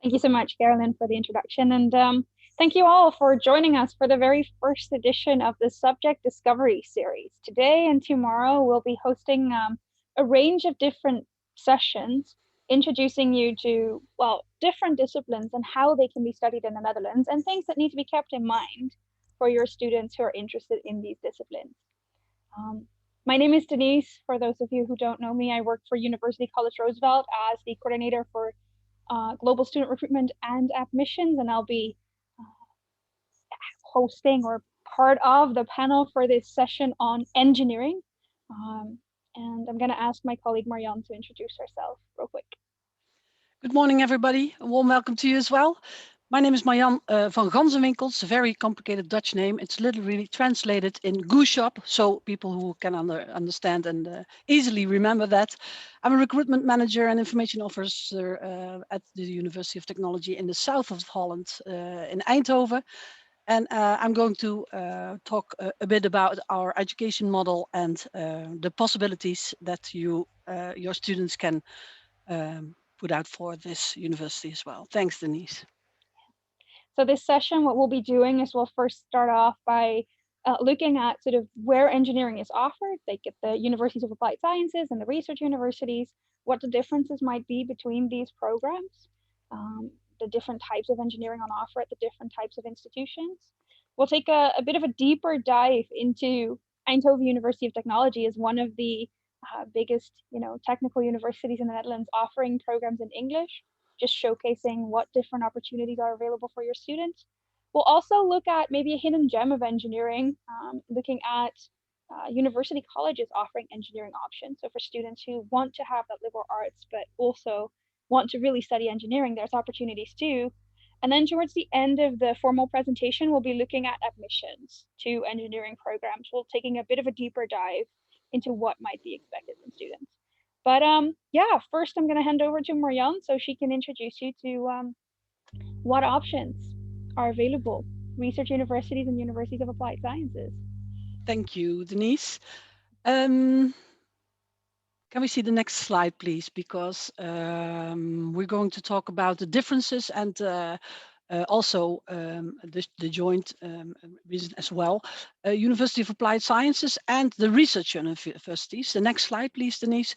Thank you so much, Carolyn, for the introduction. And thank you all for joining us for the very first edition of the Subject Discovery series. Today and tomorrow, we'll be hosting a range of different sessions introducing you to, well, different disciplines and how they can be studied in the Netherlands and things that need to be kept in mind for your students who are interested in these disciplines. My name is Denise. For those of you who don't know me, I work for University College Roosevelt as the coordinator for global student recruitment and admissions, and I'll be hosting or part of the panel for this session on engineering. And I'm going to ask my colleague Marianne to introduce herself real quick. Good morning, everybody. A warm welcome to you as well. My name is Marianne van Ganzenwinkel. It's a very complicated Dutch name. It's literally translated in goose shop, so people who can understand and easily remember that. I'm a recruitment manager and information officer at the University of Technology in the south of Holland, in Eindhoven. And I'm going to talk a bit about our education model and the possibilities that your students can put out for this university as well. Thanks, Denise. So this session, what we'll be doing is we'll first start off by looking at sort of where engineering is offered, like at the universities of applied sciences and the research universities, what the differences might be between these programs, the different types of engineering on offer at the different types of institutions. We'll take a bit of a deeper dive into Eindhoven University of Technology as one of the biggest, technical universities in the Netherlands offering programs in English, just showcasing what different opportunities are available for your students. We'll also look at maybe a hidden gem of engineering, looking at university colleges offering engineering options. So for students who want to have that liberal arts, but also want to really study engineering, there's opportunities too. And then towards the end of the formal presentation, we'll be looking at admissions to engineering programs. We'll taking a bit of a deeper dive into what might be expected from students. But yeah, first I'm going to hand over to Marianne so she can introduce you to what options are available, research universities and universities of applied sciences. Thank you, Denise. Can we see the next slide, please? Because we're going to talk about the differences and also the joint reason as well. University of Applied Sciences and the research universities. The next slide, please, Denise.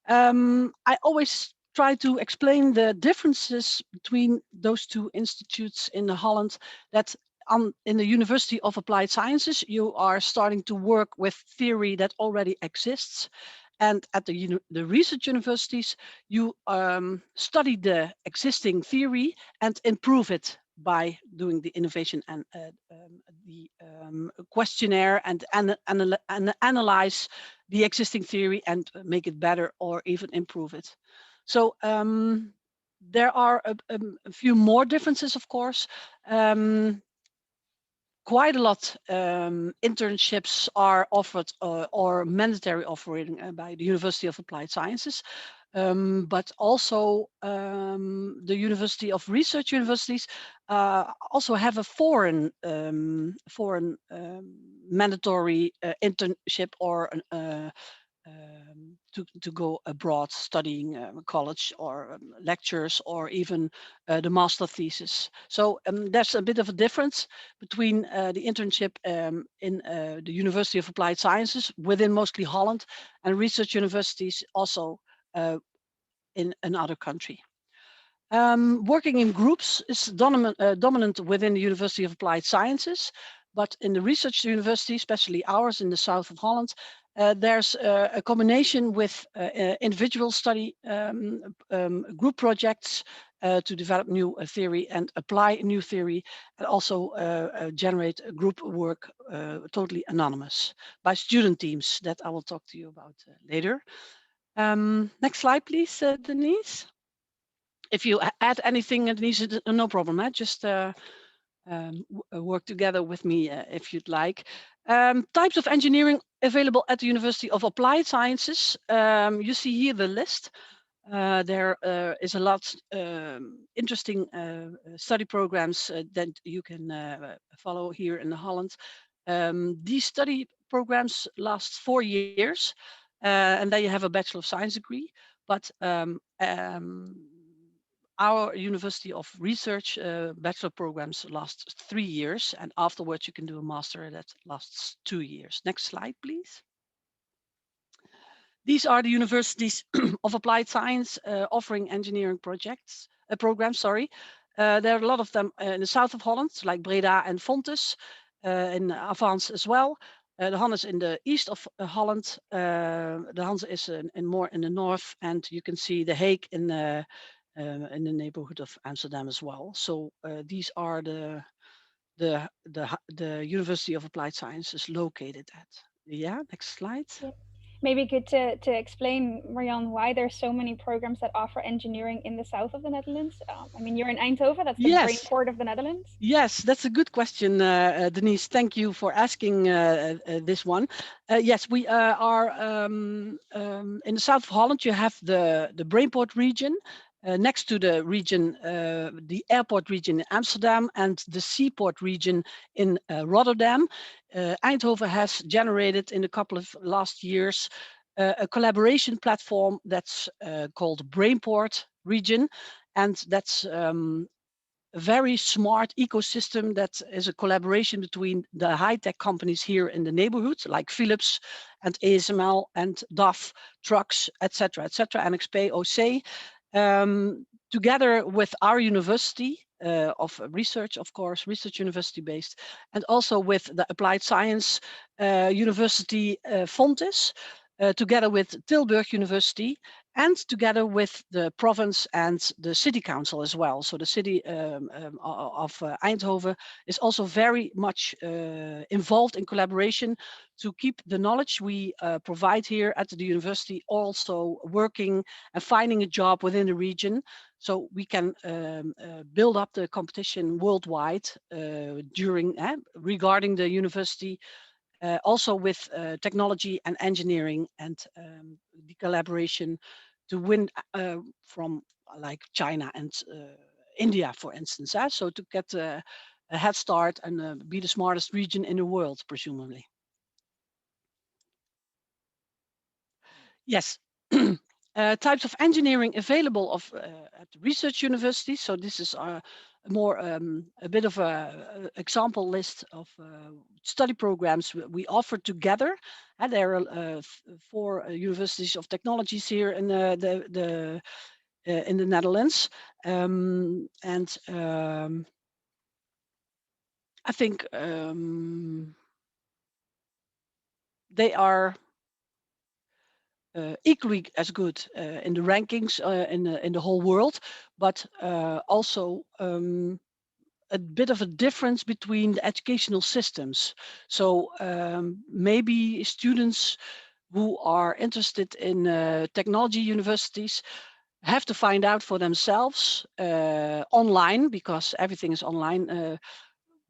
I always try to explain the differences between those two institutes in Holland, that in the University of Applied Sciences, you are starting to work with theory that already exists. And at the research universities, you study the existing theory and improve it by doing the innovation and the questionnaire and analyze the existing theory and make it better or even improve it. So there are a few more differences, of course. Quite a lot internships are offered or mandatory offering by the University of Applied Sciences, but also the University of Research Universities also have a foreign mandatory internship or to go abroad studying college or lectures or even the master thesis. So there's a bit of a difference between the internship in the University of Applied Sciences within mostly Holland and research universities also in another country. Working in groups is dominant within the University of Applied Sciences, but in the research university, especially ours in the south of Holland, there's a combination with individual study group projects to develop new theory and apply new theory, and also generate group work totally anonymous by student teams that I will talk to you about later. Next slide, please, Denise. If you add anything, Denise, no problem. Just work together with me if you'd like. Types of engineering available at the University of Applied Sciences. You see here the list. There is a lot interesting study programs that you can follow here in Holland. These study programs last 4 years, and then you have a Bachelor of Science degree. But our University of Research bachelor programs last 3 years, and afterwards you can do a master that lasts 2 years. Next slide, please. These are the universities of applied science offering engineering programs. Sorry, there are a lot of them in the south of Holland, like Breda and Fontes, in Avans as well. The Han is in the east of Holland. The Hanse is in more in the north, and you can see the Hague in the neighborhood of Amsterdam as well. So these are the University of Applied Sciences located at. Yeah, next slide. Yep. Maybe good to explain, Marianne, why there's so many programs that offer engineering in the south of the Netherlands. I mean, you're in Eindhoven, that's the brain Yes, port of the Netherlands. yes, that's a good question, Denise. Thank you for asking this one. Yes, we are in the south of Holland. You have the Brainport region. Next to the region, the airport region in Amsterdam and the seaport region in Rotterdam. Eindhoven has generated in a couple of last years a collaboration platform that's called Brainport region. And that's a very smart ecosystem that is a collaboration between the high-tech companies here in the neighborhood, like Philips and ASML and DAF Trucks, etc., etc., NXP, OC, together with our university of research, of course, research university based, and also with the applied science university Fontes, together with Tilburg University, and together with the province and the city council as well. So the city of Eindhoven is also very much involved in collaboration to keep the knowledge we provide here at the university also working and finding a job within the region, so we can build up the competition worldwide during regarding the university, also with technology and engineering and the collaboration to win from like China and India, for instance. So to get a head start and be the smartest region in the world, presumably. Yes. Types of engineering available at research universities. So this is more a bit of a example list of study programs we offer together. And there are 4 universities of technologies here in in the Netherlands, and I think they are equally as good in the rankings in the whole world, but also a bit of a difference between the educational systems. So maybe students who are interested in technology universities have to find out for themselves online, because everything is online,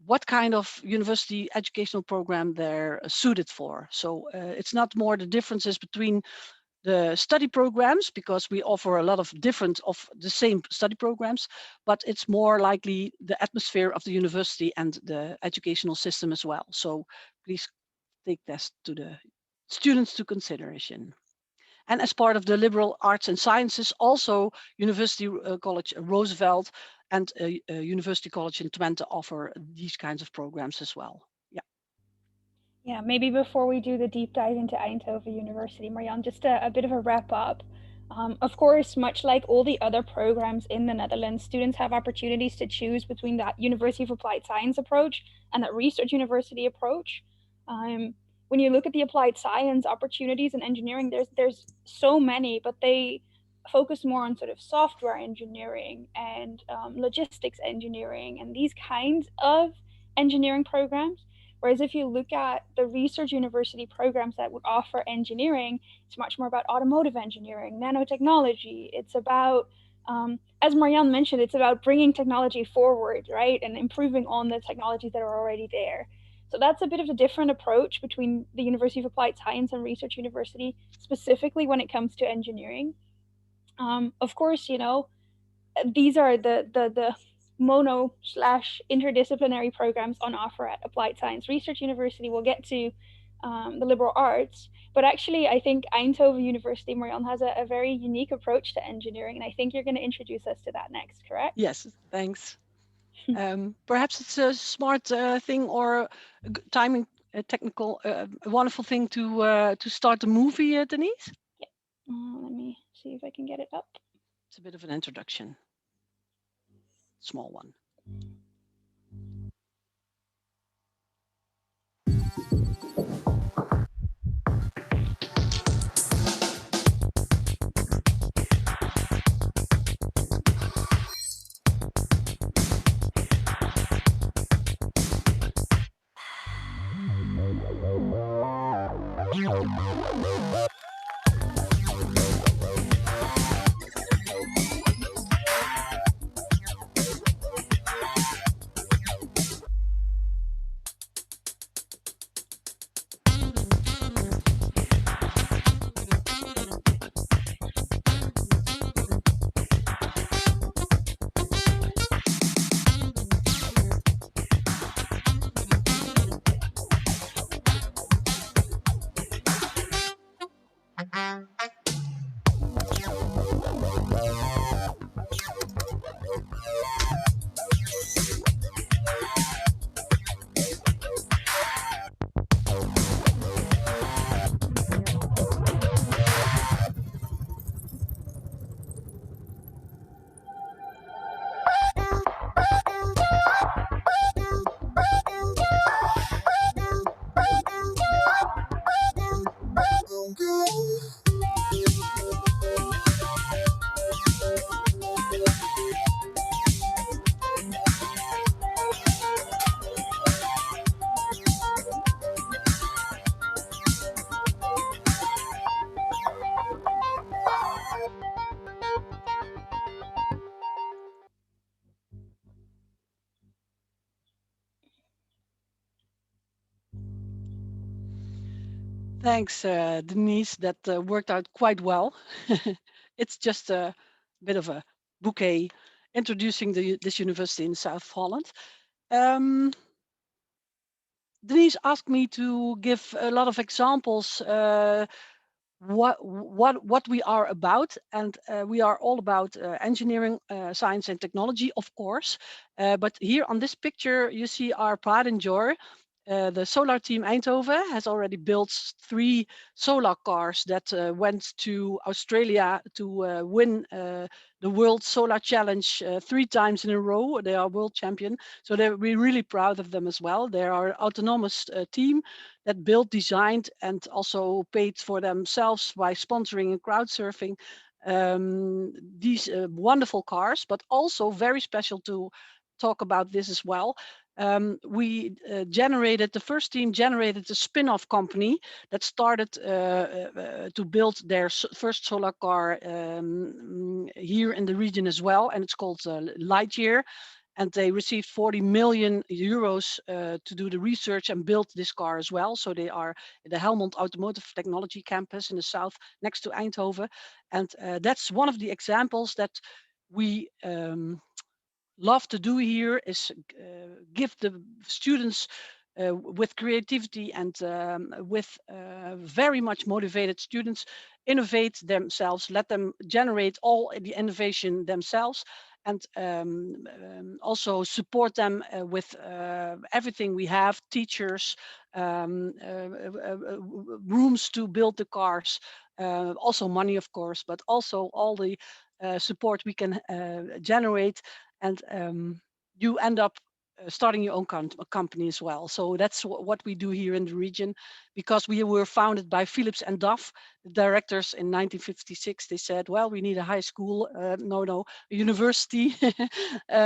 what kind of university educational program they're suited for. So it's not more the differences between the study programs, because we offer a lot of different of the same study programs, but it's more likely the atmosphere of the university and the educational system as well. So please take this to the students to consideration. And as part of the liberal arts and sciences, also University College Roosevelt and University College in Twente offer these kinds of programs as well. Yeah. Yeah, maybe before we do the deep dive into Eindhoven University, Marianne, just a bit of a wrap up. Of course, much like all the other programs in the Netherlands, students have opportunities to choose between that University of Applied Science approach and that research university approach. Um, when you look at the applied science opportunities in engineering, there's so many, but they focus more on sort of software engineering and logistics engineering and these kinds of engineering programs. Whereas if you look at the research university programs that would offer engineering, it's much more about automotive engineering, nanotechnology. It's about, as Marianne mentioned, it's about bringing technology forward, right, and improving on the technologies that are already there. So that's a bit of a different approach between the University of Applied Science and Research University, specifically when it comes to engineering. Of course, you know, these are the mono slash interdisciplinary programs on offer at Applied Science Research University. We'll get to the liberal arts, But actually, I think Eindhoven University, Marianne, has a very unique approach to engineering, and I think you're going to introduce us to that next, correct? Yes, thanks. Perhaps it's a smart thing or timing, technical, a wonderful thing to start the movie, Denise. Yeah. Let me see if I can get it up. It's a bit of an introduction, small one. Thanks, Denise. That worked out quite well. It's just a bit of a bouquet introducing this university in South Holland. Um, Denise asked me to give a lot of examples what we are about, and we are all about engineering, science, and technology, of course. But here on this picture, you see our pride and joy. The solar team Eindhoven has already built 3 solar cars that went to Australia to win the World Solar Challenge 3 times in a row. They are world champion, so we're really proud of them as well. They are an autonomous team that built, designed, and also paid for themselves by sponsoring and crowd surfing these wonderful cars. But also very special to talk about this as well. We generated, the first team generated a spin-off company that started to build their first solar car here in the region as well, and it's called Lightyear. And they received 40 million euros to do the research and build this car as well. So they are at the Helmond Automotive Technology Campus in the south, next to Eindhoven. And that's one of the examples that we love to do here, is give the students with creativity and with very much motivated students innovate themselves, let them generate all the innovation themselves, and also support them with everything we have, teachers, rooms to build the cars, also money, of course, but also all the support we can generate. And you end up starting your own company as well. So that's what we do here in the region, because we were founded by Philips and Duff, the directors, in 1956. They said, well, we need a high school, a university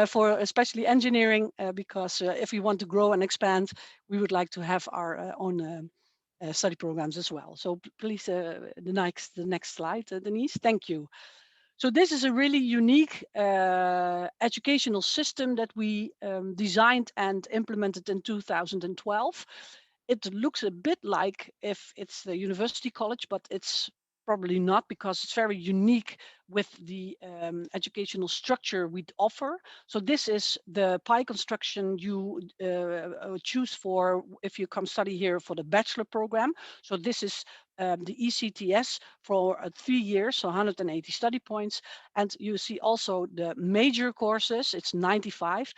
for especially engineering, because if we want to grow and expand, we would like to have our own study programs as well. So please, the next slide, Denise. Thank you. So this is a really unique educational system that we designed and implemented in 2012. It looks a bit like if it's the university college, but it's probably not, because it's very unique with the educational structure we offer. So this is the pie construction you choose for if you come study here for the bachelor program. So this is the ECTS for 3 years, so 180 study points. And you see also the major courses, it's 95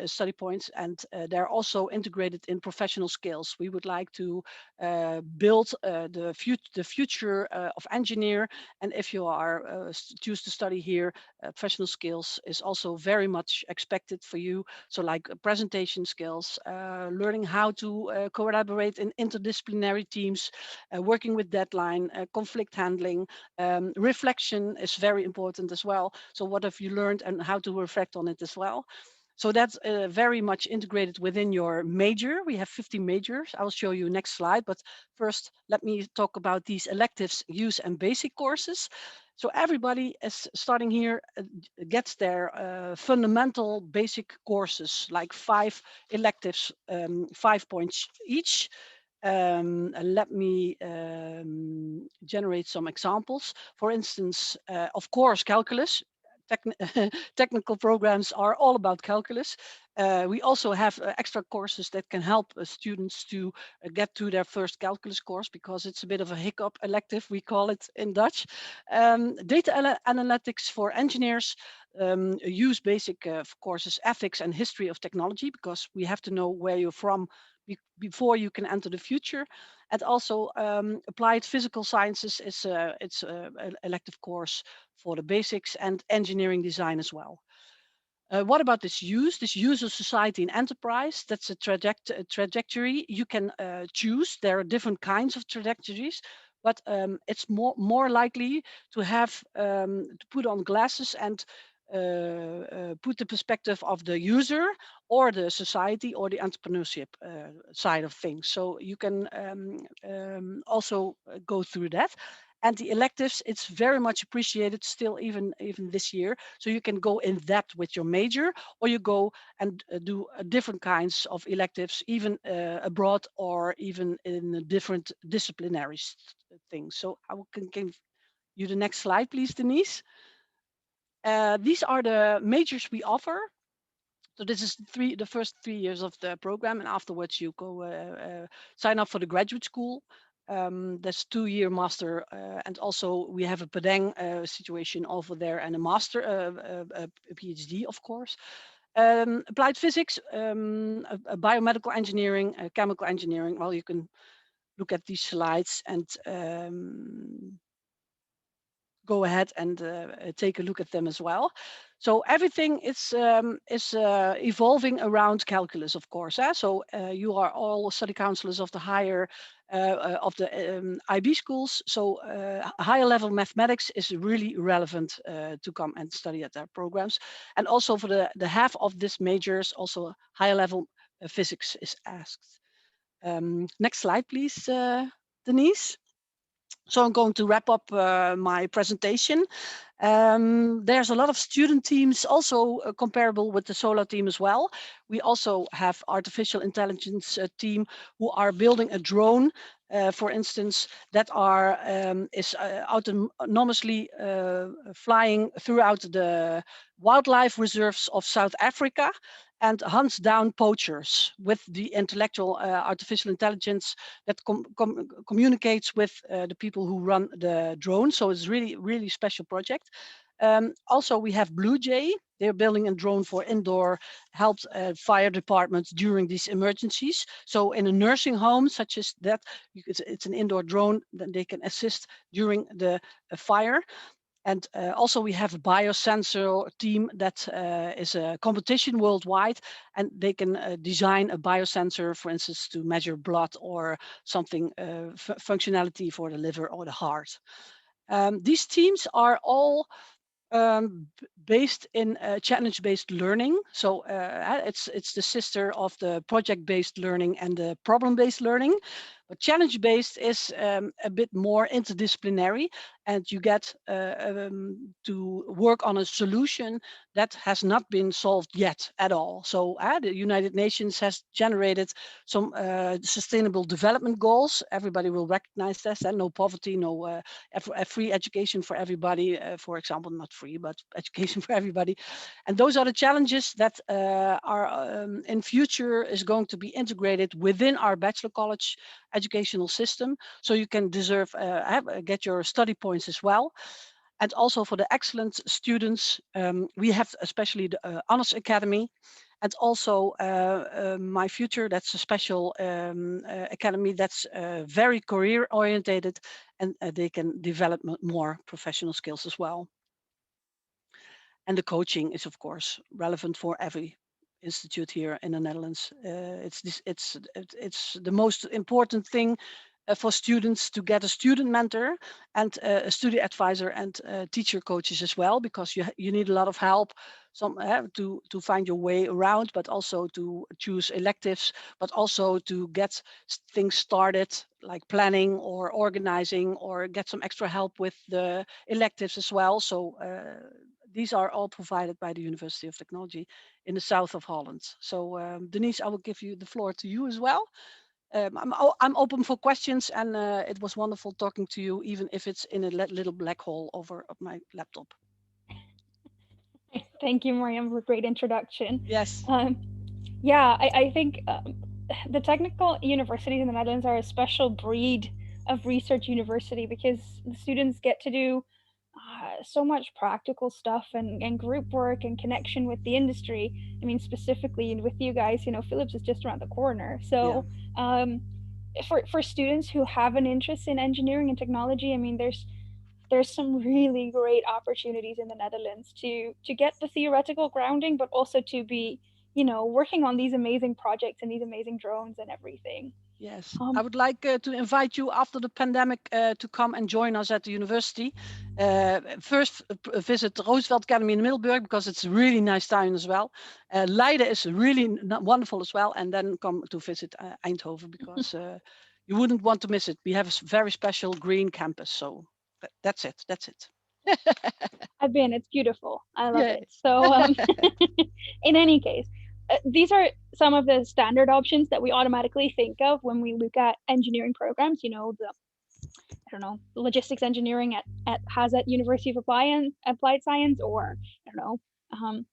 study points, and they're also integrated in professional skills. We would like to build the future of engineer, and if you are choose to study here, professional skills is also very much expected for you. So like presentation skills, learning how to collaborate in interdisciplinary teams, working with deadline, conflict handling, reflection is very important as well. So what have you learned and how to reflect on it as well. So that's very much integrated within your major. We have 50 majors. I'll show you next slide. But first, let me talk about these electives, use and basic courses. So everybody is starting here gets their fundamental basic courses, like 5 electives, 5 points each. Let me generate some examples. For instance, of course, calculus. Technical programs are all about calculus. We also have extra courses that can help students to get to their first calculus course, because it's a bit of a hiccup elective, we call it in Dutch. Data analytics for engineers, use basic courses, ethics and history of technology, because we have to know where you're from before you can enter the future. And also applied physical sciences is it's an elective course for the basics, and engineering design as well. What about this use? This use of society and enterprise, that's a trajectory you can choose. There are different kinds of trajectories, but it's more likely to have to put on glasses and put the perspective of the user or the society or the entrepreneurship side of things. So you can also go through that. And the electives, it's very much appreciated still, even this year. So you can go in depth with your major, or you go and do different kinds of electives, even abroad, or even in different disciplinary things. So I can give you the next slide, please, Denise. These are the majors we offer. So this is the first 3 years of the program, and afterwards you go sign up for the graduate school. There's 2-year master, and also we have a Padang situation over there, and a master, a PhD, of course. Applied physics, a biomedical engineering, chemical engineering. Well, you can look at these slides and go ahead and take a look at them as well. So everything is evolving around calculus, of course. So you are all study counselors of the higher of the IB schools. So higher level mathematics is really relevant to come and study at their programs. And also for the half of this majors, also higher level physics is asked. Next slide, please, Denise. So I'm going to wrap up my presentation. There's a lot of student teams also comparable with the solar team as well. We also have artificial intelligence team who are building a drone, for instance, that is autonomously flying throughout the wildlife reserves of South Africa and hunts down poachers with the intellectual artificial intelligence that communicates with the people who run the drone. So it's really, really special project. Also, we have Blue Jay. They're building a drone for indoor help fire departments during these emergencies. So in a nursing home such as that, it's an indoor drone that they can assist during the fire. And also we have a biosensor team that is a competition worldwide, and they can design a biosensor, for instance, to measure blood or something functionality for the liver or the heart. These teams are all based in challenge-based learning. So it's the sister of the project-based learning and the problem-based learning. But challenge-based is a bit more interdisciplinary, and you get to work on a solution that has not been solved yet at all. So the United Nations has generated some sustainable development goals. Everybody will recognize this, and no poverty, no free education for everybody, for example, not free, but education for everybody. And those are the challenges that are in future is going to be integrated within our bachelor college educational system, so you can get your study points as well. And also for the excellent students, we have especially the Honors Academy, and also My Future. That's a special academy that's very career orientated, and they can develop more professional skills as well. And the coaching is, of course, relevant for every institute here in the Netherlands. It's the most important thing for students to get a student mentor and a study advisor and teacher coaches as well, because you need a lot of help to find your way around, but also to choose electives, but also to get things started, like planning or organizing, or get some extra help with the electives as well. So these are all provided by the University of Technology in the south of Holland. So Denise, I will give you the floor to you as well. I'm open for questions, and it was wonderful talking to you, even if it's in a little black hole over my laptop. Thank you, Miriam, for a great introduction. Yes. Yeah, I think the technical universities in the Netherlands are a special breed of research university because the students get to do so much practical stuff and group work and connection with the industry. I mean, specifically with you guys, Philips is just around the corner. Yeah. So for students who have an interest in engineering and technology, I mean, there's some really great opportunities in the Netherlands to get the theoretical grounding, but also to be, working on these amazing projects and these amazing drones and everything. Yes, I would like to invite you after the pandemic to come and join us at the university. First, visit Roosevelt Academy in Middelburg, because it's a really nice town as well. Leiden is really wonderful as well, and then come to visit Eindhoven, because you wouldn't want to miss it. We have a very special green campus, so that's it. That's it. I've been, it's beautiful. I love Yeah. it. So, in any case, these are some of the standard options that we automatically think of when we look at engineering programs. I don't know, logistics engineering at University of Applied Science, or I don't know,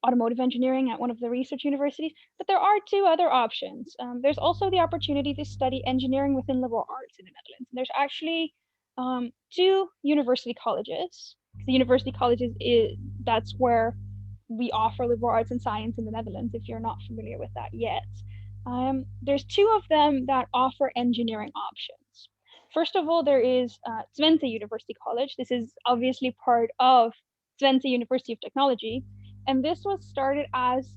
automotive engineering at one of the research universities. But there are two other options. There's also the opportunity to study engineering within liberal arts in the Netherlands. There's actually two university colleges. The university colleges that's where we offer liberal arts and science in the Netherlands, if you're not familiar with that yet. There's two of them that offer engineering options. First of all, there is Twente University College. This is obviously part of Twente University of Technology, and this was started as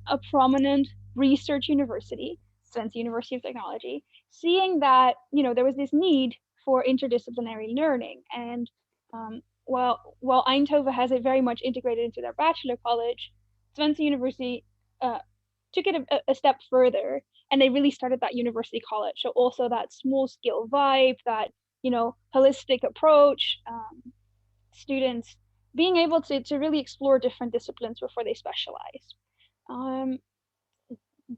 a prominent research university, Twente University of Technology, seeing that there was this need for interdisciplinary learning, and while Eindhoven has it very much integrated into their bachelor college, Twente University took it a step further, and they really started that university college. So also that small scale vibe, that holistic approach, students being able to really explore different disciplines before they specialize. Um,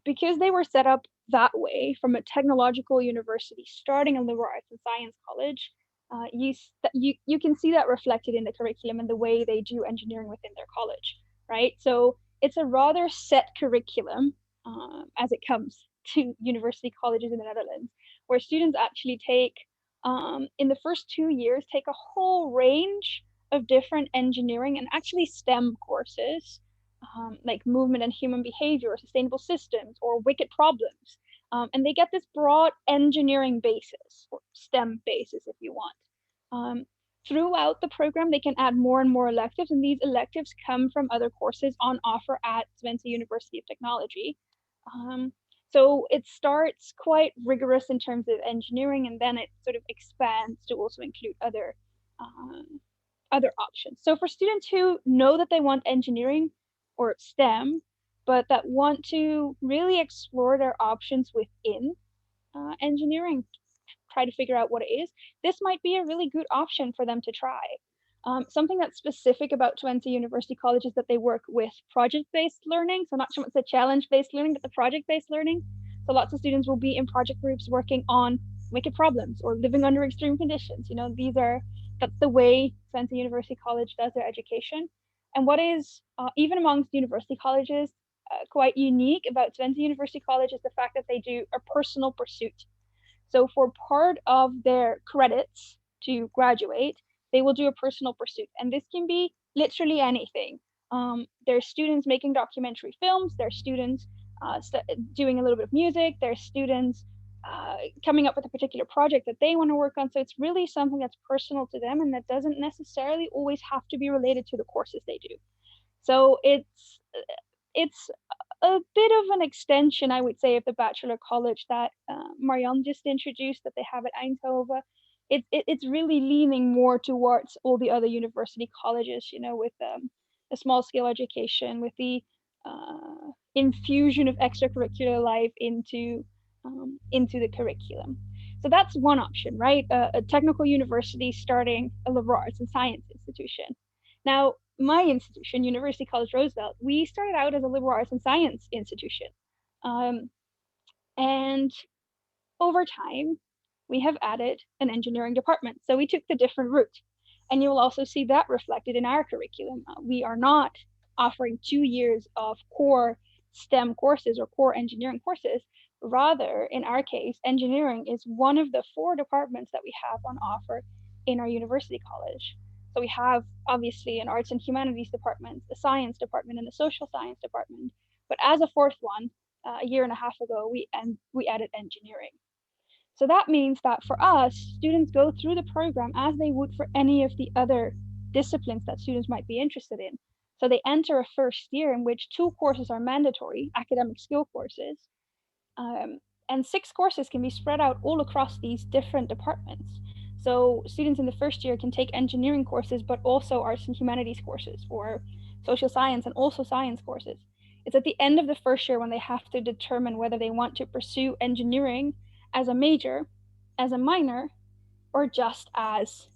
because they were set up that way from a technological university, starting a liberal arts and science college, you can see that reflected in the curriculum and the way they do engineering within their college, right? So it's a rather set curriculum as it comes to university colleges in the Netherlands, where students actually take in the first 2 years take a whole range of different engineering and actually STEM courses, like movement and human behavior, sustainable systems, or wicked problems. And they get this broad engineering basis, or STEM basis if you want. Throughout the program, they can add more and more electives, and these electives come from other courses on offer at Twente University of Technology. So it starts quite rigorous in terms of engineering, and then it sort of expands to also include other options. So for students who know that they want engineering or STEM, but that want to really explore their options within engineering, try to figure out what it is, this might be a really good option for them to try. Something that's specific about Twente University College is that they work with project-based learning, so not so much the challenge-based learning, but the project-based learning. So lots of students will be in project groups working on wicked problems or living under extreme conditions. That's the way Twente University College does their education. And what is, even amongst university colleges, quite unique about Twente University College is the fact that they do a personal pursuit. So for part of their credits to graduate, they will do a personal pursuit. And this can be literally anything. There's students making documentary films, there's students doing a little bit of music, there's students coming up with a particular project that they want to work on. So it's really something that's personal to them and that doesn't necessarily always have to be related to the courses they do. So it's a bit of an extension, I would say, of the bachelor college that Marianne just introduced that they have at Eindhoven. It's really leaning more towards all the other university colleges, with a small scale education, with the infusion of extracurricular life into the curriculum. So that's one option, right? A technical university starting a liberal arts and science institution. Now, my institution, University College Roosevelt, we started out as a liberal arts and science institution. Um, and over time, we have added an engineering department. So we took the different route. And you will also see that reflected in our curriculum. We are not offering 2 years of core STEM courses or core engineering courses. Rather, in our case, engineering is one of the 4 departments that we have on offer in our university college. So we have obviously an arts and humanities department, the science department, and the social science department. But as a fourth one, a year and a half ago, we added engineering. So that means that for us, students go through the program as they would for any of the other disciplines that students might be interested in. So they enter a first year in which 2 courses are mandatory, academic skill courses, um, and 6 courses can be spread out all across these different departments. So students in the first year can take engineering courses, but also arts and humanities courses, or social science and also science courses. It's at the end of the first year when they have to determine whether they want to pursue engineering as a major, as a minor, or just as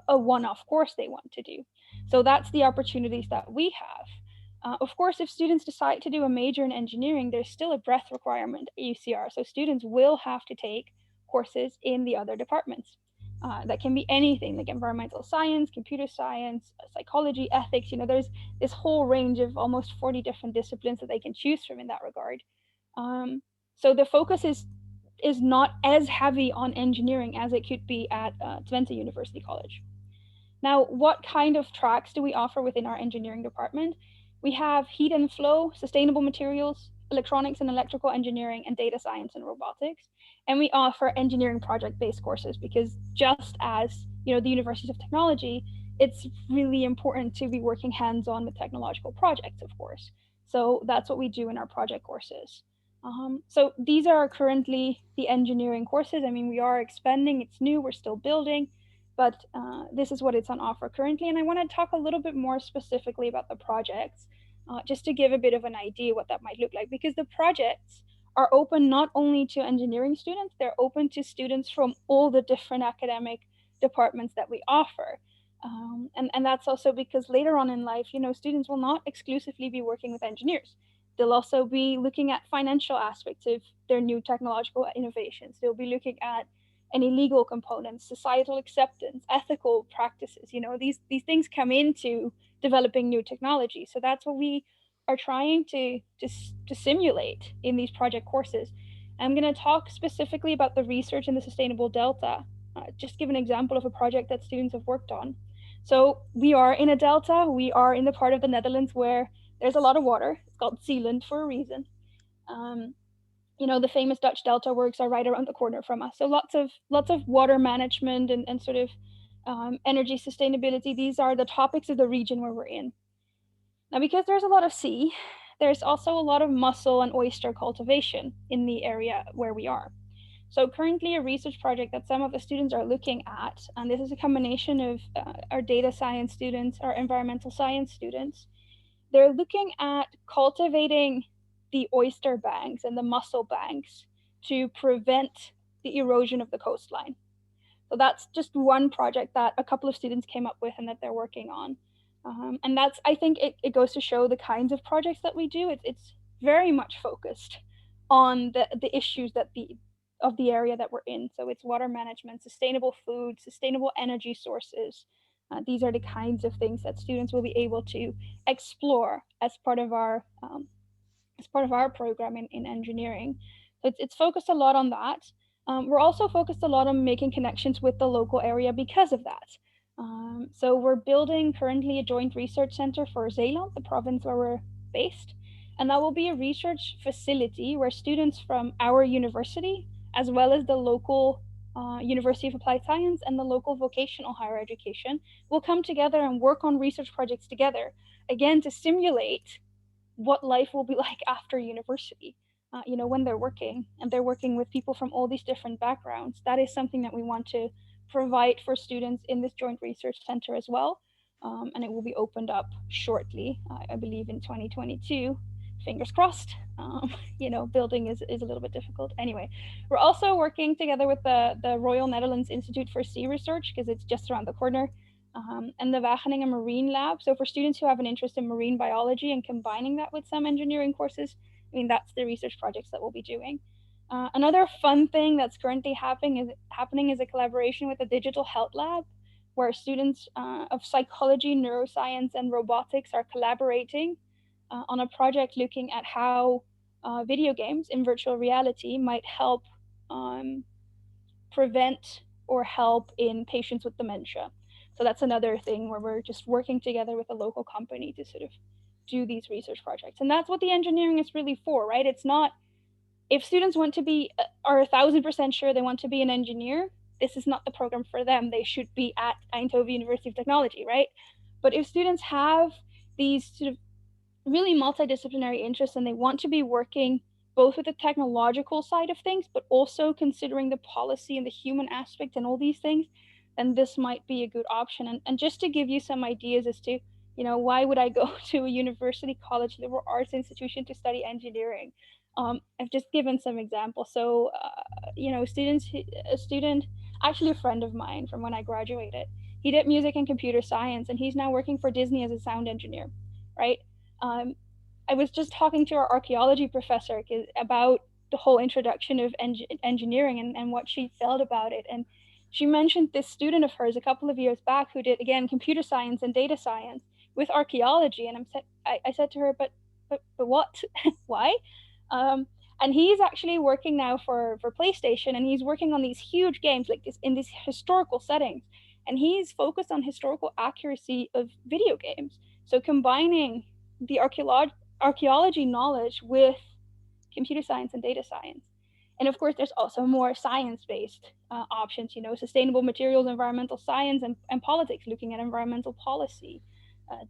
a one off course they want to do. So that's the opportunities that we have. Of course, if students decide to do a major in engineering, there's still a breadth requirement at UCR. So students will have to take courses in the other departments. That can be anything like environmental science, computer science, psychology, ethics. There's this whole range of almost 40 different disciplines that they can choose from in that regard. Um, so the focus is not as heavy on engineering as it could be at Twente University College. Now, what kind of tracks do we offer within our engineering department? We have heat and flow, sustainable materials, electronics and electrical engineering, and data science and robotics. And we offer engineering project-based courses because just as the universities of technology, it's really important to be working hands-on with technological projects, of course. So that's what we do in our project courses. So these are currently the engineering courses. I mean, we are expanding, it's new, we're still building, but this is what it's on offer currently. And I want to talk a little bit more specifically about the projects, just to give a bit of an idea what that might look like, because the projects are open not only to engineering students, they're open to students from all the different academic departments that we offer. And that's also because later on in life, students will not exclusively be working with engineers. They'll also be looking at financial aspects of their new technological innovations. They'll be looking at any legal components, societal acceptance, ethical practices. These things come into developing new technology. So that's what we are trying to simulate in these project courses. I'm going to talk specifically about the research in the sustainable delta. Just give an example of a project that students have worked on. So we are in a delta. We are in the part of the Netherlands where there's a lot of water. It's called Zeeland for a reason. Um, the famous Dutch Delta works are right around the corner from us. So lots of water management and sort of energy sustainability. These are the topics of the region where we're in. Now, because there's a lot of sea, there's also a lot of mussel and oyster cultivation in the area where we are. So currently a research project that some of the students are looking at, and this is a combination of our data science students, our environmental science students, they're looking at cultivating the oyster banks and the mussel banks to prevent the erosion of the coastline. So that's just one project that a couple of students came up with and that they're working on. And that's, I think it goes to show the kinds of projects that we do. It's very much focused on the issues of the area that we're in. So it's water management, sustainable food, sustainable energy sources. These are the kinds of things that students will be able to explore as part of our program in engineering. So it's focused a lot on that. We're also focused a lot on making connections with the local area because of that. So we're building currently a joint research center for Zeeland, the province where we're based, and that will be a research facility where students from our university, as well as the local University of Applied Science and the local vocational higher education, will come together and work on research projects together, again to simulate what life will be like after university. When they're working and they're working with people from all these different backgrounds, that is something that we want to provide for students in this joint research center as well. And it will be opened up shortly, I believe in 2022. Fingers crossed. Building is a little bit difficult. Anyway, we're also working together with the Royal Netherlands Institute for Sea Research because it's just around the corner, and the Wageningen Marine Lab. So for students who have an interest in marine biology and combining that with some engineering courses, I mean, that's the research projects that we'll be doing. Another fun thing that's currently happening is a collaboration with the Digital Health Lab, where students of psychology, neuroscience, and robotics are collaborating on a project looking at how video games in virtual reality might help prevent or help in patients with dementia. So that's another thing where we're just working together with a local company to sort of do these research projects. And that's what the engineering is really for, right? It's not, if students want to be, are 1,000% sure they want to be an engineer, this is not the program for them. They should be at Eindhoven University of Technology, right? But if students have these sort of really multidisciplinary interests and they want to be working both with the technological side of things but also considering the policy and the human aspect and all these things, then this might be a good option. And just to give you some ideas as to why would I go to a university, college, liberal arts institution to study engineering, I've just given some examples. So a student, actually a friend of mine from when I graduated, he did music and computer science and he's now working for Disney as a sound engineer, right? um, I was just talking to our archaeology professor about the whole introduction of engineering and what she felt about it. And she mentioned this student of hers a couple of years back who did, again, computer science and data science with archaeology. And I said to her, but what? Why? Um, and he's actually working now for PlayStation, and he's working on these huge games like this in these historical settings. And he's focused on historical accuracy of video games. So combining the archaeology knowledge with computer science and data science. And of course, there's also more science based options, sustainable materials, environmental science, and politics, looking at environmental policy,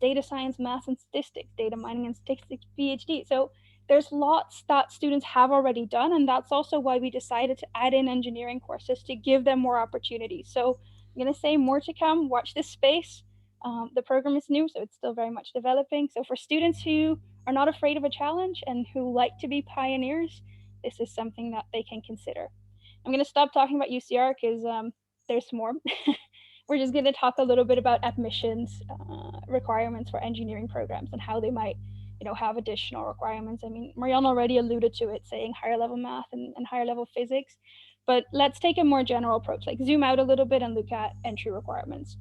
data science, math and statistics, data mining and statistics PhD. So there's lots that students have already done. And that's also why we decided to add in engineering courses to give them more opportunities. So I'm going to say more to come. Watch this space. The program is new, so it's still very much developing. So for students who are not afraid of a challenge and who like to be pioneers, this is something that they can consider. I'm going to stop talking about UCR because there's more. We're just going to talk a little bit about admissions requirements for engineering programs and how they might have additional requirements. I mean, Marianne already alluded to it, saying higher level math and higher level physics. But let's take a more general approach, like zoom out a little bit and look at entry requirements.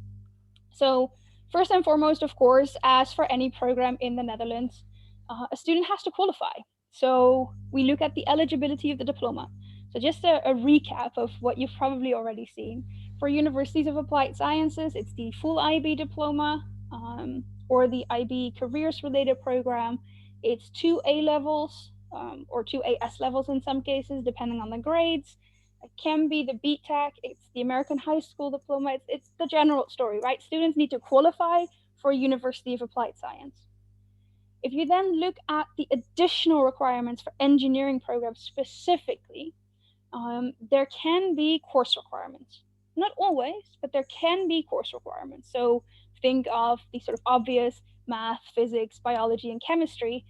So first and foremost, of course, as for any program in the Netherlands, a student has to qualify. So we look at the eligibility of the diploma. So just a recap of what you've probably already seen. For universities of applied sciences, it's the full IB diploma, or the IB careers related program. It's 2 A levels, or 2 AS levels in some cases, depending on the grades. It can be the BTEC, it's the American High School Diploma, it's the general story, right? Students need to qualify for a University of Applied Science. If you then look at the additional requirements for engineering programs specifically, there can be course requirements. Not always, but there can be course requirements. So think of the sort of obvious math, physics, biology, and chemistry.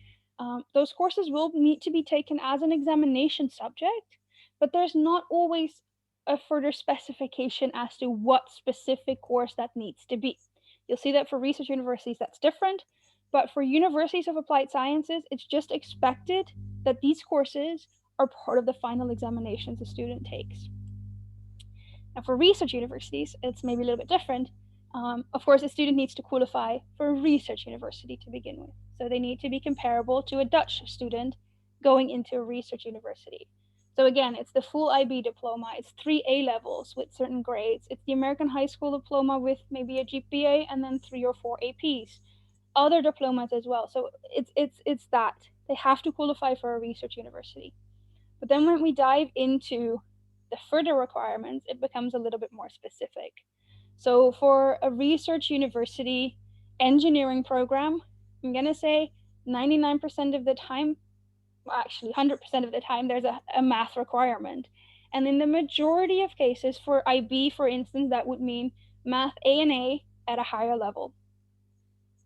Those courses will need to be taken as an examination subject, but there's not always a further specification as to what specific course that needs to be. You'll see that for research universities, that's different. But for universities of applied sciences, it's just expected that these courses are part of the final examinations a student takes. Now, for research universities, it's maybe a little bit different. Of course, a student needs to qualify for a research university to begin with. So they need to be comparable to a Dutch student going into a research university. So again, it's the full IB diploma. It's 3 A levels with certain grades. It's the American high school diploma with maybe a GPA and then 3 or 4 APs. Other diplomas as well. So it's that they have to qualify for a research university. But then when we dive into the further requirements, it becomes a little bit more specific. So for a research university engineering program, I'm gonna say 99% of the time, well, actually 100% of the time, there's a math requirement. And in the majority of cases, for IB, for instance, that would mean math A and A at a higher level.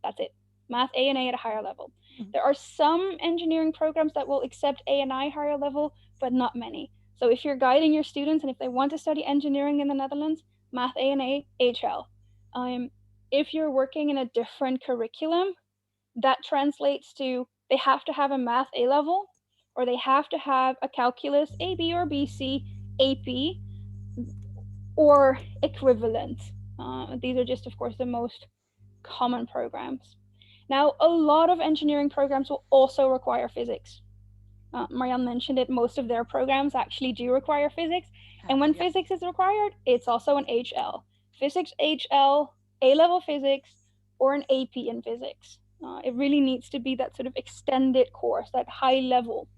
That's it. Math A and A at a higher level. Mhm. There are some engineering programs that will accept A and I higher level, but not many. So if you're guiding your students and if they want to study engineering in the Netherlands, Math A and A, HL. Um, if you're working in a different curriculum, that translates to they have to have a Math A level or they have to have a Calculus AB or BC AP or equivalent. These are just, of course, the most common programs. Now, a lot of engineering programs will also require physics. Marianne mentioned it, most of their programs actually do require physics. And when Yeah. physics is required, it's also an HL. Physics HL, A level physics, or an AP in physics. It really needs to be that sort of extended course, that high level.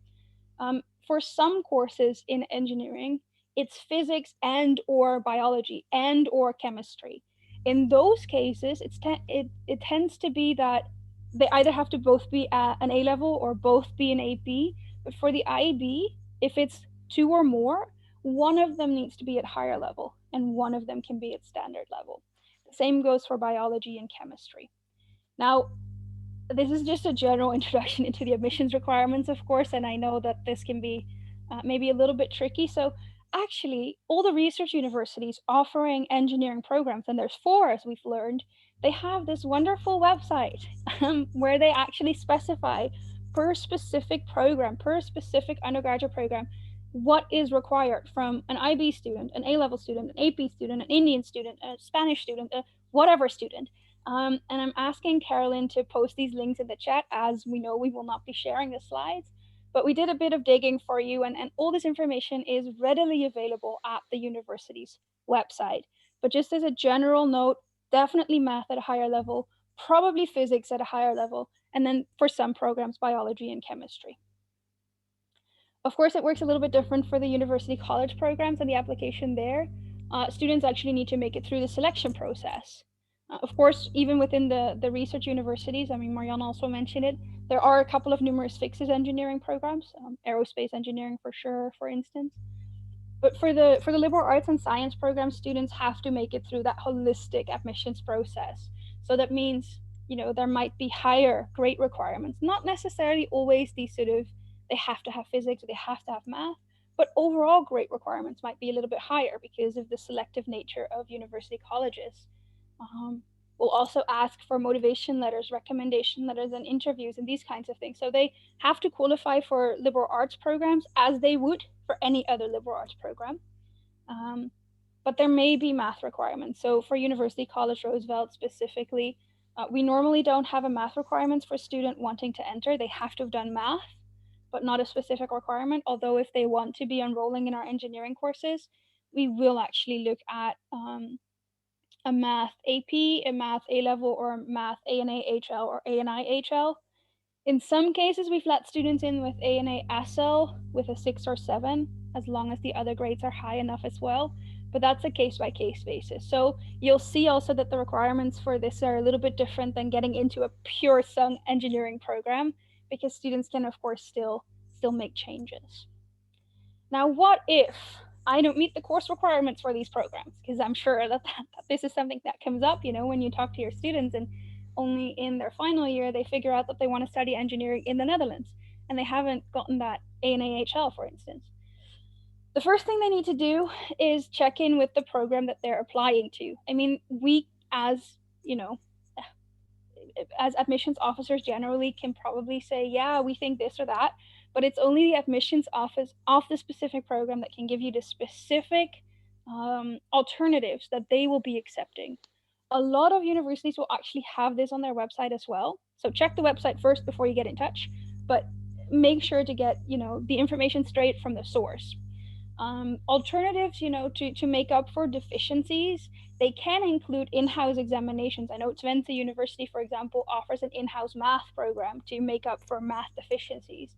For some courses in engineering, it's physics and or biology and or chemistry. In those cases, it tends to be that they either have to both be at an A level or both be an AP. But for the IB, if it's two or more, one of them needs to be at higher level and one of them can be at standard level. The same goes for biology and chemistry. Now, this is just a general introduction into the admissions requirements, of course, and I know that this can be maybe a little bit tricky. So, actually, all the research universities offering engineering programs, and there's four as we've learned, they have this wonderful website where they actually specify per specific program, per specific undergraduate program, what is required from an IB student, an A level student, an AP student, an Indian student, a Spanish student, a whatever student. And I'm asking Carolyn to post these links in the chat. As we know, we will not be sharing the slides, but we did a bit of digging for you, and all this information is readily available at the university's website. But just as a general note, definitely math at a higher level, probably physics at a higher level, and then for some programs, biology and chemistry. Of course, it works a little bit different for the university college programs and the application there. Students actually need to make it through the selection process. Of course, even within the research universities, I mean, Marianne also mentioned it, there are a couple of numerous fixes engineering programs, aerospace engineering for sure, for instance. But for the liberal arts and science program, students have to make it through that holistic admissions process. So that means, there might be higher grade requirements, not necessarily always these sort of they have to have physics or they have to have math, but overall grade requirements might be a little bit higher because of the selective nature of university colleges. Um, we'll also ask for motivation letters, recommendation letters, and interviews and these kinds of things. So they have to qualify for liberal arts programs as they would for any other liberal arts program. Um, but there may be math requirements. So for University College Roosevelt specifically, we normally don't have a math requirements for a student wanting to enter. They have to have done math, but not a specific requirement. Although if they want to be enrolling in our engineering courses, we will actually look at a math AP, a math A level, or a math A and A HL or A and I HL. In some cases, we've let students in with A and A SL with a 6 or 7, as long as the other grades are high enough as well. But that's a case by case basis. So you'll see also that the requirements for this are a little bit different than getting into a pure sung engineering program, because students can, of course, still make changes. Now, what if I don't meet the course requirements for these programs? Because I'm sure that this is something that comes up, when you talk to your students and only in their final year they figure out that they want to study engineering in the Netherlands and they haven't gotten that A and AHL, for instance. The first thing they need to do is check in with the program that they're applying to. I mean, we as admissions officers generally can probably say, yeah, we think this or that, but it's only the admissions office of the specific program that can give you the specific alternatives that they will be accepting. A lot of universities will actually have this on their website as well. So check the website first before you get in touch. But make sure to get, the information straight from the source. Alternatives, to make up for deficiencies, they can include in-house examinations. I know Twente University, for example, offers an in-house math program to make up for math deficiencies.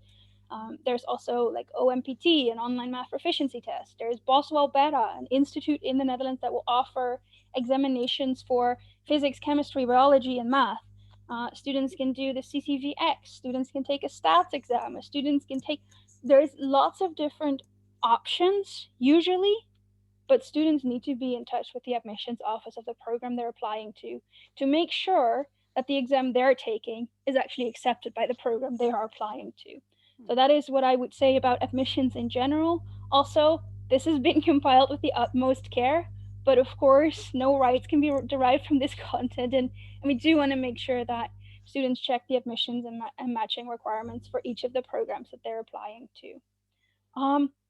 There's also like OMPT, an online math proficiency test. There's Boswell Beta, an institute in the Netherlands that will offer examinations for physics, chemistry, biology, and math. Students can do the CCVX. Students can take a stats exam. Students can take. There's lots of different options usually, but students need to be in touch with the admissions office of the program they're applying to make sure that the exam they're taking is actually accepted by the program they are applying to. So that is what I would say about admissions in general. Also, this has been compiled with the utmost care, but of course, no rights can be derived from this content, and we do want to make sure that students check the admissions and matching requirements for each of the programs that they're applying to.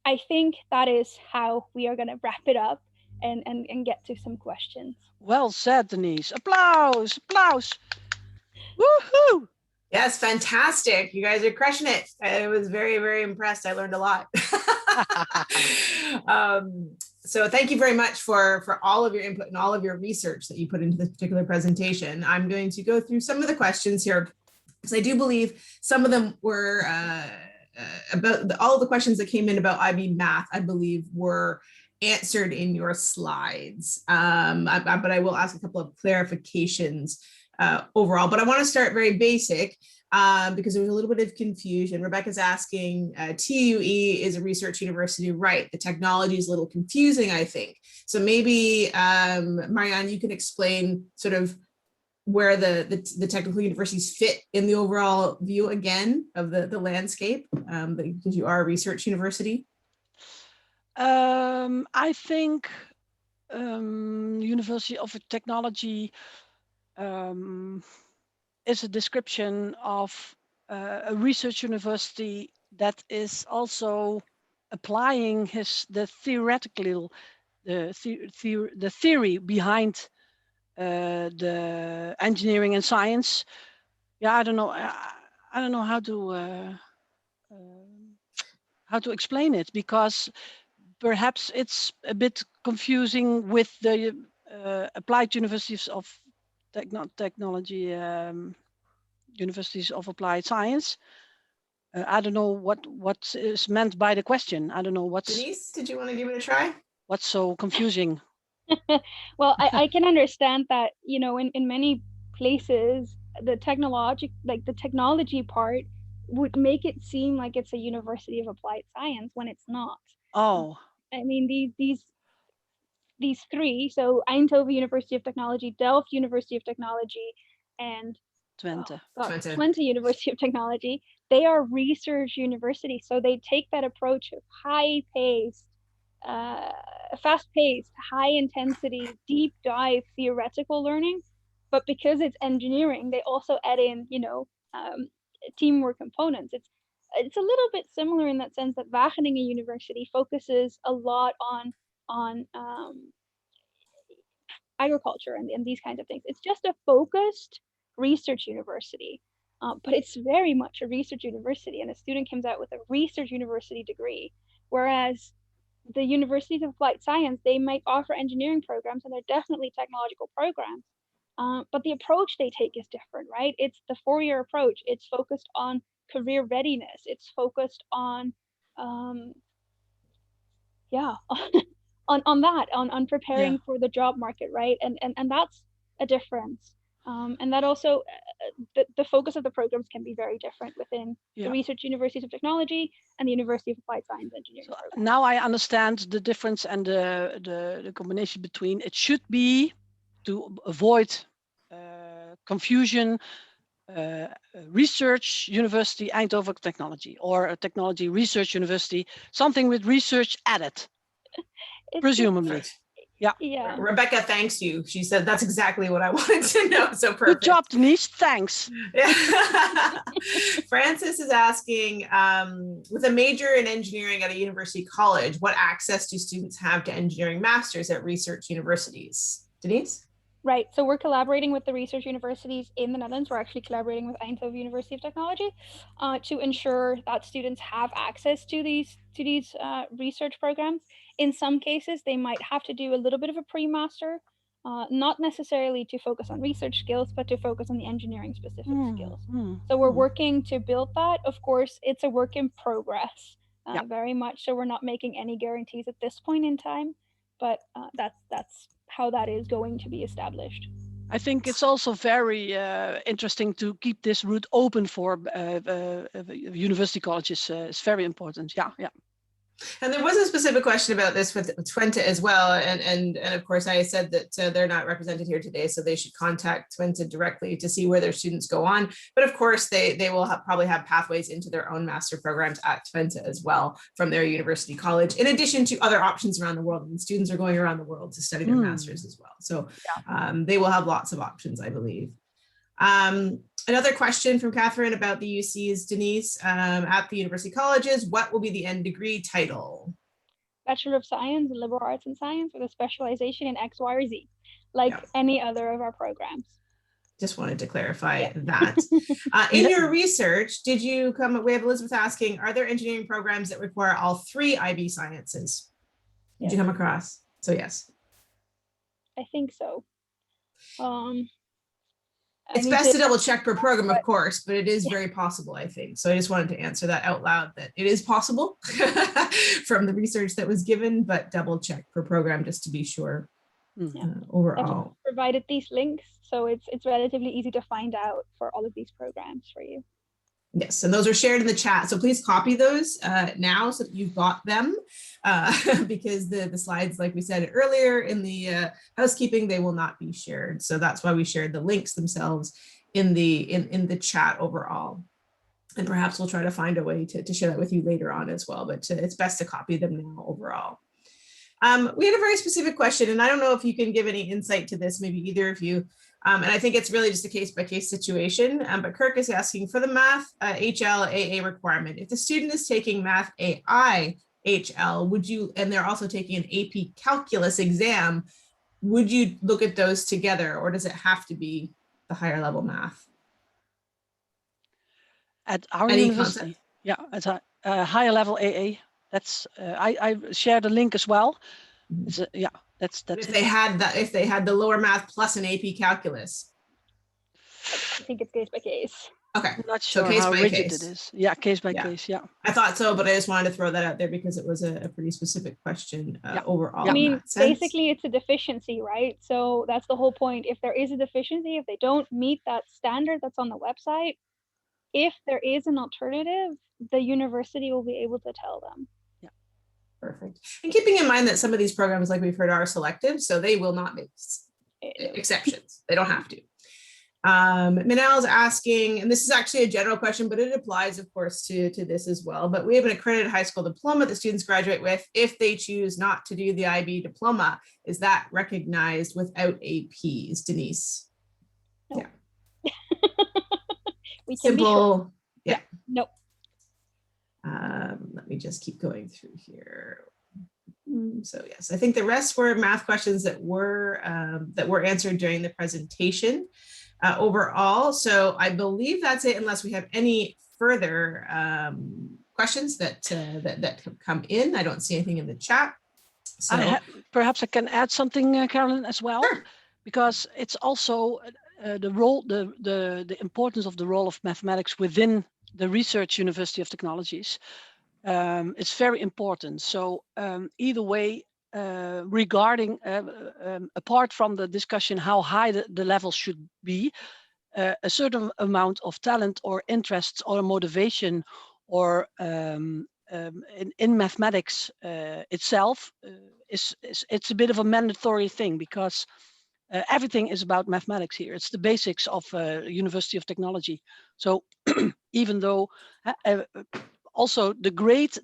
I think that is how we are going to wrap it up and get to some questions. Well said, Denise. Applause, applause. Woohoo! Yes, fantastic. You guys are crushing it. I was very, very impressed. I learned a lot. So thank you very much for all of your input and all of your research that you put into this particular presentation. I'm going to go through some of the questions here, because I do believe some of them were about all the questions that came in about IB math, I believe were answered in your slides. But I will ask a couple of clarifications overall, but I want to start very basic because there was a little bit of confusion. Rebecca's asking, TUE is a research university, right? The technology is a little confusing, I think. So maybe, Marianne, you can explain sort of where the technical universities fit in the overall view again of the landscape, because you are a research university. I think University of Technology is a description of a research university that is also applying the theory behind the engineering and science. Yeah, I don't know how to explain it, because perhaps it's a bit confusing with the applied universities of technology, universities of applied science. I don't know what is meant by the question. I don't know what's. Denise, did you want to give it a try? What's so confusing? Well, I can understand that, in many places, the technology part would make it seem like it's a university of applied science when it's not. Oh. I mean, these three, so Eindhoven University of Technology, Delft University of Technology, and Twente. Twente University of Technology, they are research universities. So they take that approach of high-paced, fast-paced, high-intensity, deep dive theoretical learning. But because it's engineering, they also add in, teamwork components. It's a little bit similar in that sense that Wageningen University focuses a lot on agriculture and these kinds of things. It's just a focused research university, but it's very much a research university, and a student comes out with a research university degree, whereas the universities of applied science, they might offer engineering programs, and they're definitely technological programs, but the approach they take is different, right? It's the four-year approach. It's focused on career readiness. It's focused on on preparing for the job market, right? And that's a difference. And that also, the focus of the programs can be very different within the research universities of technology and the University of Applied Science Engineering. So now I understand the difference and the combination between it should be to avoid confusion. Research University Eindhoven Technology, or a technology research university, something with research added. Presumably. Yeah. Rebecca thanks you. She said that's exactly what I wanted to know. So perfect. Good job, Denise. Thanks. Francis is asking, with a major in engineering at a university college, what access do students have to engineering masters at research universities? Denise? Right. So we're collaborating with the research universities in the Netherlands. We're actually collaborating with Eindhoven University of Technology to ensure that students have access to these research programs. In some cases, they might have to do a little bit of a pre-master, not necessarily to focus on research skills, but to focus on the engineering specific skills. So we're working to build that. Of course, it's a work in progress, very much. So we're not making any guarantees at this point in time, but that's how that is going to be established. I think it's also very interesting to keep this route open for university colleges. It's very important. Yeah, yeah. And there was a specific question about this with Twente as well. And of course, I said that they're not represented here today, so they should contact Twente directly to see where their students go on. But of course, they will probably have pathways into their own master programs at Twente as well from their university college, in addition to other options around the world. And students are going around the world to study their masters as well. So they will have lots of options, I believe. Another question from Catherine about the UCs, Denise, at the university colleges, what will be the end degree title? Bachelor of Science in Liberal Arts and Science with a specialization in X, Y, or Z, like any other of our programs. Just wanted to clarify that. In your research, did you we have Elizabeth asking, are there engineering programs that require all 3 IB sciences? Did you come across? So yes. I think so. It's best to double check per program, of course, but it is very possible, I think. So I just wanted to answer that out loud, that it is possible from the research that was given, but double check per program just to be sure overall. I've provided these links, so it's relatively easy to find out for all of these programs for you. Yes, and those are shared in the chat. So please copy those now so that you've got them because the slides, like we said earlier in the housekeeping, they will not be shared. So that's why we shared the links themselves in the chat overall. And perhaps we'll try to find a way to share that with you later on as well, but it's best to copy them now overall. We had a very specific question, and I don't know if you can give any insight to this, maybe either of you. And I think it's really just a case-by-case situation. But Kirk is asking for the math HL-AA requirement. If the student is taking math AI HL, would you, and they're also taking an AP calculus exam, would you look at those together, or does it have to be the higher level math? At our Any university, concept? At a higher level AA. That's I shared a link as well. It's that's if they had the lower math plus an AP calculus. I think it's case by case. Okay, I'm not sure how rigid it is. Yeah, case by case. Yeah, I thought so, but I just wanted to throw that out there because it was a pretty specific question overall. I mean, basically, it's a deficiency, right? So that's the whole point. If there is a deficiency, if they don't meet that standard that's on the website, if there is an alternative, the university will be able to tell them. Perfect. And keeping in mind that some of these programs, like we've heard, are selective, so they will not make exceptions. They don't have to. Manal's asking, and this is actually a general question, but it applies, of course, to this as well. But we have an accredited high school diploma that students graduate with. If they choose not to do the IB diploma, is that recognized without APs, Denise? No. Yeah. We can Simple. Be sure. Nope. Let me just keep going through here. So yes, I think the rest were math questions that were answered during the presentation overall. So I believe that's it, unless we have any further questions that have come in. I don't see anything in the chat. So perhaps I can add something, Carolyn, as well, sure. Because it's also the role, the importance of the role of mathematics within the Research University of Technologies. It's very important. So either way, regarding, apart from the discussion how high the level should be, a certain amount of talent or interest or motivation or in mathematics itself it's a bit of a mandatory thing, because everything is about mathematics here. It's the basics of University of Technology. So even though also the grade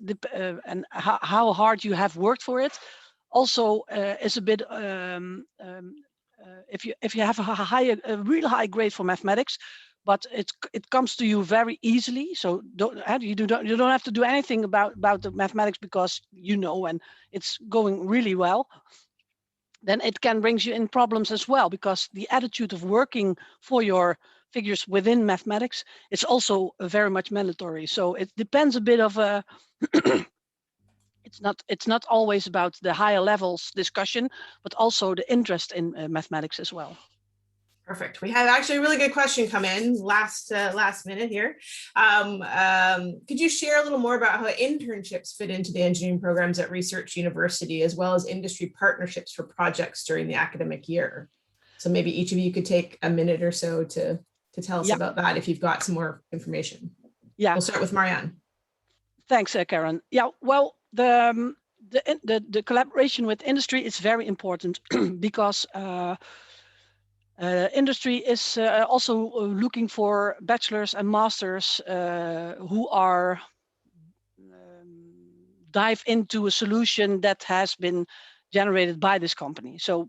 and how hard you have worked for it also is a bit if you have a real high grade for mathematics, but it comes to you very easily. So you don't have to do anything about the mathematics, because you know, and it's going really well. then it can bring you in problems as well, because the attitude of working for your figures within mathematics is also very much mandatory. So it depends a bit of a it's not always about the higher levels discussion, but also the interest in mathematics as well. Perfect. We have actually a really good question come in last minute here. Could you share a little more about how internships fit into the engineering programs at Research University, as well as industry partnerships for projects during the academic year? So maybe each of you could take a minute or so to tell us about that if you've got some more information. Yeah. We'll start with Marianne. Thanks, Karen. Yeah, well, the collaboration with industry is very important because industry is also looking for bachelors and masters who are dive into a solution that has been generated by this company. So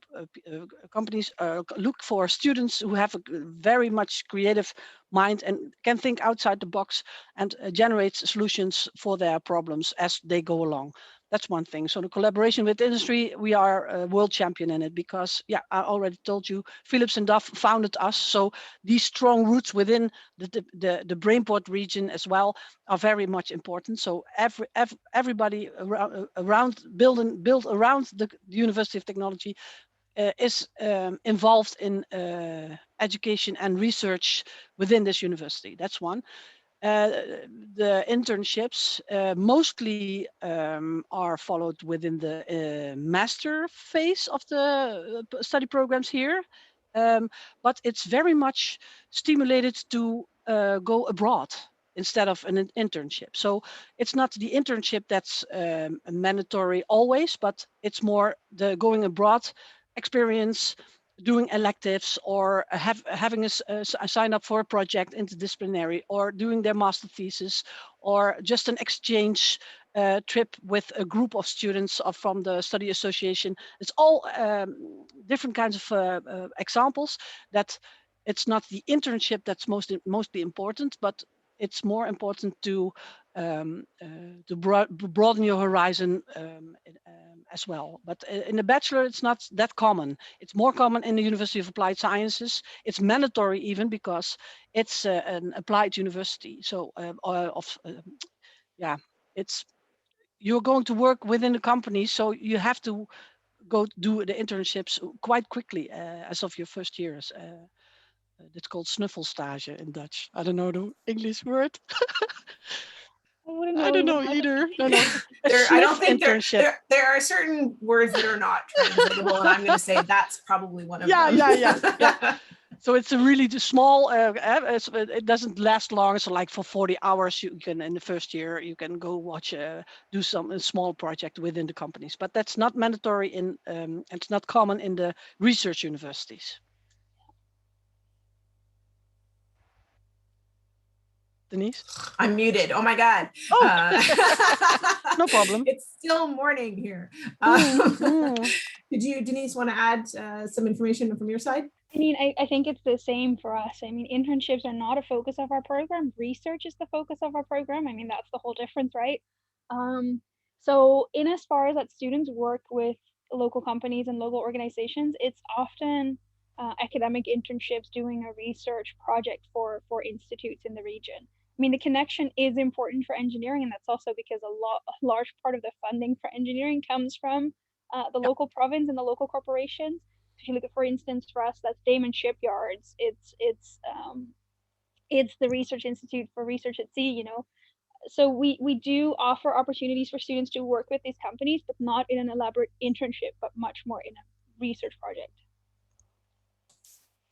companies look for students who have a very much creative mind and can think outside the box and generate solutions for their problems as they go along. That's one thing. So the collaboration with industry, we are a world champion in it because, yeah, I already told you, Philips and Duff founded us. So these strong roots within the Brainport region as well are very much important. So everybody around built around the University of Technology is involved in education and research within this university. That's one. The internships mostly are followed within the master phase of the study programs here, but it's very much stimulated to go abroad instead of an internship. So it's not the internship that's mandatory always, but it's more the going abroad experience, doing electives, or having a sign up for a project interdisciplinary, or doing their master thesis, or just an exchange trip with a group of students from the study association. It's all different kinds of examples that it's not the internship that's mostly important, but it's more important to broaden your horizon as well. But in the bachelor, it's not that common. It's more common in the University of Applied Sciences. It's mandatory even because it's an applied university. So yeah, you're going to work within the company, so you have to go do the internships quite quickly as of your first years. It's called snuffelstage in Dutch. I don't know the English word. I don't know either. No. I don't think there are certain words that are not translatable, and I'm going to say that's probably one of them. Yeah. So it's a really small. It doesn't last long. So like for 40 hours, you can in the first year you can go watch, do a small project within the companies. But that's not mandatory in. It's not common in the research universities. Denise? I'm muted. Oh my God. No problem. It's still morning here. Did you, Denise, want to add some information from your side? I mean, I think it's the same for us. I mean, internships are not a focus of our program. Research is the focus of our program. I mean, that's the whole difference, right? So in as far as that students work with local companies and local organizations, it's often academic internships doing a research project for institutes in the region. I mean, the connection is important for engineering, and that's also because a large part of the funding for engineering comes from the local province and the local corporations. If you look at, for instance, for us, that's Damon Shipyards. It's the Research Institute for Research at Sea. So we do offer opportunities for students to work with these companies, but not in an elaborate internship, but much more in a research project.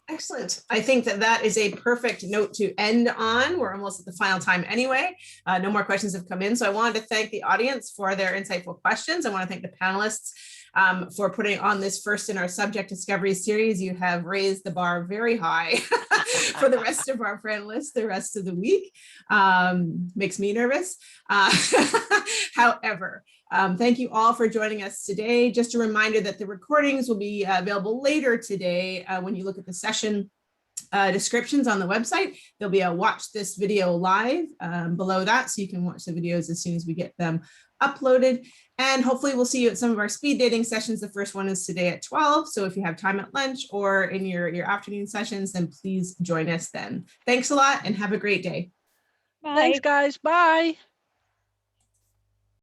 Excellent. I think that is a perfect note to end on. We're almost at the final time anyway. No more questions have come in. So I wanted to thank the audience for their insightful questions. I want to thank the panelists for putting on this first in our subject discovery series. You have raised the bar very high for the rest of our panelists the rest of the week. Makes me nervous. However, thank you all for joining us today. Just a reminder that the recordings will be available later today when you look at the session descriptions on the website. There'll be a watch this video live below that, so you can watch the videos as soon as we get them uploaded. And hopefully we'll see you at some of our speed dating sessions. The first one is today at 12. So if you have time at lunch or in your afternoon sessions, then please join us then. Thanks a lot and have a great day. Bye. Thanks, guys. Bye.